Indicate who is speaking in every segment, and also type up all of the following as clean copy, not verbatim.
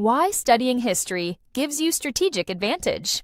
Speaker 1: Why studying history gives you strategic advantage.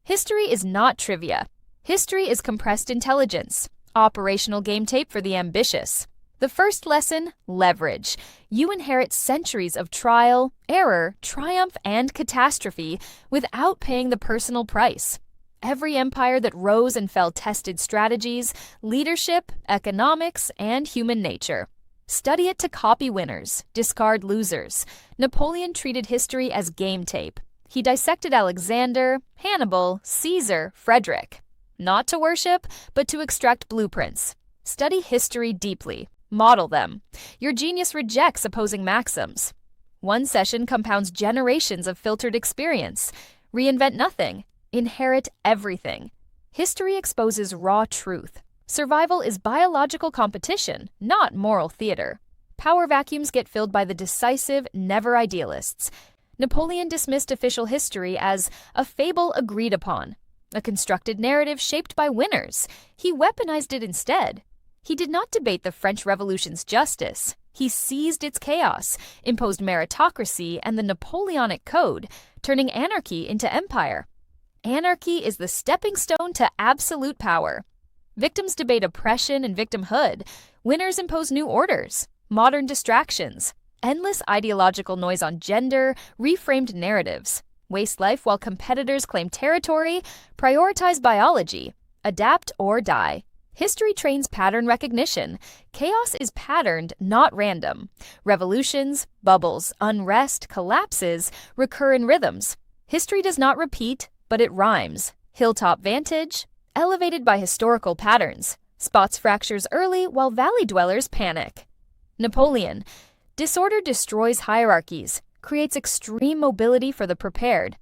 Speaker 1: History is not trivia. History is compressed intelligence, operational game tape for the ambitious. The first lesson, leverage. You inherit centuries of trial, error, triumph, and catastrophe without paying the personal price. Every empire that rose and fell tested strategies, leadership, economics, and human nature. Study it to copy winners, discard losers. Napoleon treated history as game tape. He dissected Alexander, Hannibal, Caesar, Frederick. Not to worship, but to extract blueprints. Study history deeply. Model them. Your genius rejects opposing maxims. One session compounds generations of filtered experience. Reinvent nothing. Inherit everything. History exposes raw truth. Survival is biological competition, not moral theater. Power vacuums get filled by the decisive, never idealists. Napoleon dismissed official history as a fable agreed upon, a constructed narrative shaped by winners. He weaponized it instead. He did not debate the French Revolution's justice. He seized its chaos, imposed meritocracy and the Napoleonic Code, turning anarchy into empire. Anarchy is the stepping stone to absolute power. Victims debate oppression and victimhood. Winners impose new orders, modern distractions, endless ideological noise on gender, reframed narratives. Waste life while competitors claim territory, prioritize biology, adapt or die. History trains pattern recognition. Chaos is patterned, not random. Revolutions, bubbles, unrest, collapses recur in rhythms. History does not repeat, but it rhymes. Hilltop vantage, elevated by historical patterns, spots fractures early while valley dwellers panic. Napoleon. Disorder destroys hierarchies, creates extreme mobility for the prepared.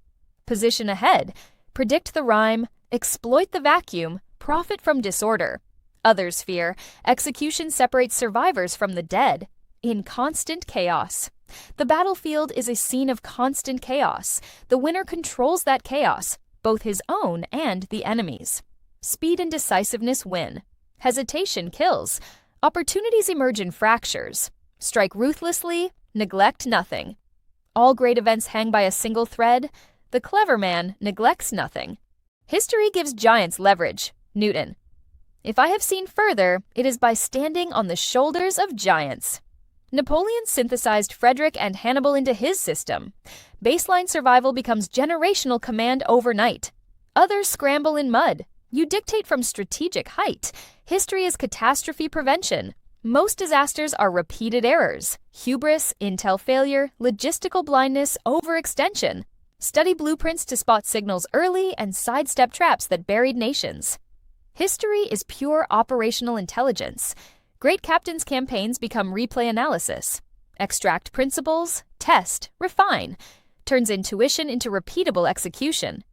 Speaker 1: Position ahead, predict the rhyme, exploit the vacuum, profit from disorder. Others fear, execution separates survivors from the dead. In constant chaos. The battlefield is a scene of constant chaos. The winner controls that chaos, both his own and the enemy's. Speed and decisiveness win. Hesitation kills. Opportunities emerge in fractures. Strike ruthlessly, neglect nothing. All great events hang by a single thread. The clever man neglects nothing. History gives giants leverage. Newton. If I have seen further, it is by standing on the shoulders of giants. Napoleon synthesized Frederick and Hannibal into his system. Baseline survival becomes generational command overnight. Others scramble in mud. You dictate from strategic height. History is catastrophe prevention. Most disasters are repeated errors. Hubris, intel failure, logistical blindness, overextension. Study blueprints to spot signals early and sidestep traps that buried nations. History is pure operational intelligence. Great captains' campaigns become replay analysis. Extract principles, test, refine. Turns intuition into repeatable execution.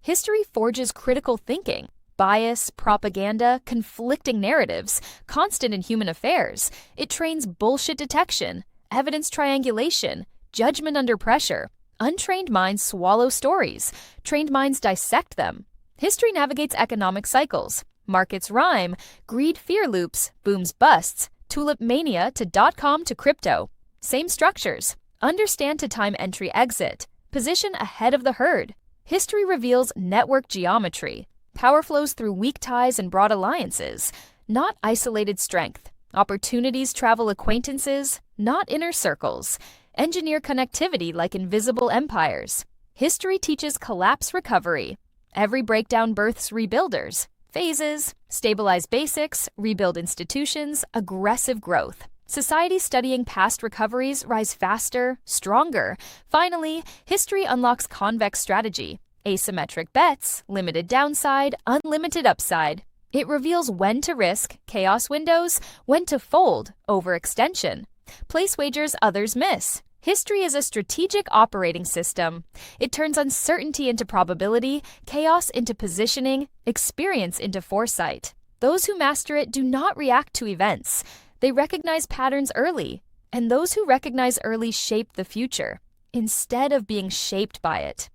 Speaker 1: History forges critical thinking. Bias, propaganda, conflicting narratives, constant in human affairs. It trains bullshit detection, evidence triangulation, judgment under pressure. Untrained minds swallow stories. Trained minds dissect them. History navigates economic cycles. Markets rhyme. Greed fear loops. Booms busts. Tulip mania to .com to crypto. Same structures. Understand to time entry exit. Position ahead of the herd. History reveals network geometry. Power flows through weak ties and broad alliances, not isolated strength. Opportunities travel acquaintances, not inner circles. Engineer connectivity like invisible empires. History teaches collapse recovery. Every breakdown births rebuilders. Phases, stabilize basics, rebuild institutions, aggressive growth. Societies studying past recoveries rise faster, stronger. Finally, history unlocks convex strategy. Asymmetric bets, limited downside, unlimited upside. It reveals when to risk, chaos windows, when to fold, overextension. Place wagers others miss. History is a strategic operating system. It turns uncertainty into probability, chaos into positioning, experience into foresight. Those who master it do not react to events. They recognize patterns early, and those who recognize early shape the future, instead of being shaped by it.